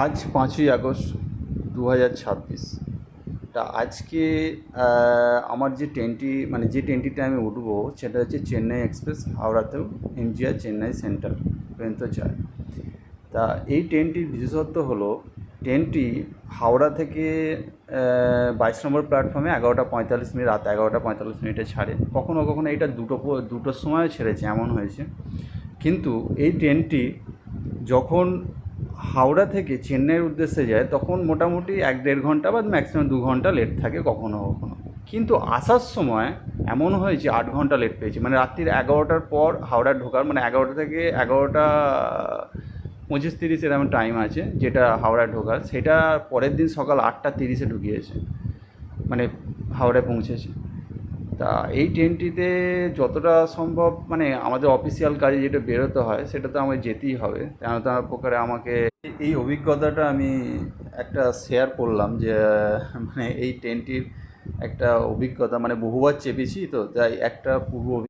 আজ 5ই আগস্ট 2026। তা আজকে আমার যে ট্রেনটি মানে যে ট্রেনটিতে আমি উঠবো সেটা হচ্ছে চেন্নাই এক্সপ্রেস, হাওড়াতেও এমজিআর চেন্নাই সেন্ট্রাল পর্যন্ত যায়। তা এই ট্রেনটির বিশেষত্ব হলো ট্রেনটি হাওড়া থেকে 22 নম্বর প্ল্যাটফর্মে 11টা 45 মিনিট, রাত 11টা 45 মিনিটে ছাড়ে। কখনো কখনো এটা দুটোর সময়ও ছেড়েছে, এমন হয়েছে। কিন্তু এই ট্রেনটি যখন হাওড়া থেকে চেন্নাইয়ের উদ্দেশ্যে যায় তখন মোটামুটি 1-1.5 ঘন্টা বা ম্যাক্সিমাম 2 ঘন্টা লেট থাকে কখনো কখনো। কিন্তু আসার সময় এমন হয়েছে 8 ঘন্টা লেট পেয়েছি, মানে রাত্রির 11টার পর হাওড়া ঢোকার, মানে 11টা থেকে 11টা 25-30 এরকম টাইম আছে যেটা হাওড়া ঢোকার, সেটা পরের দিন সকাল 8টা 30-এ ঢুকিয়েছে, মানে হাওড়ায় পৌঁছেছে। তা এই ট্রেনটিতে যতটা সম্ভব মানে আমাদের অফিসিয়াল কাজে যেটা বেরোতে হয় সেটা তো আমাকে যেতেই হবে, কেন তার প্রকারে আমাকে এই অভিজ্ঞতাটা আমি একটা শেয়ার করলাম যে মানে এই ট্রেনটির একটা অভিজ্ঞতা, মানে বহুবার চেপেছি তো, তাই একটা পূর্ব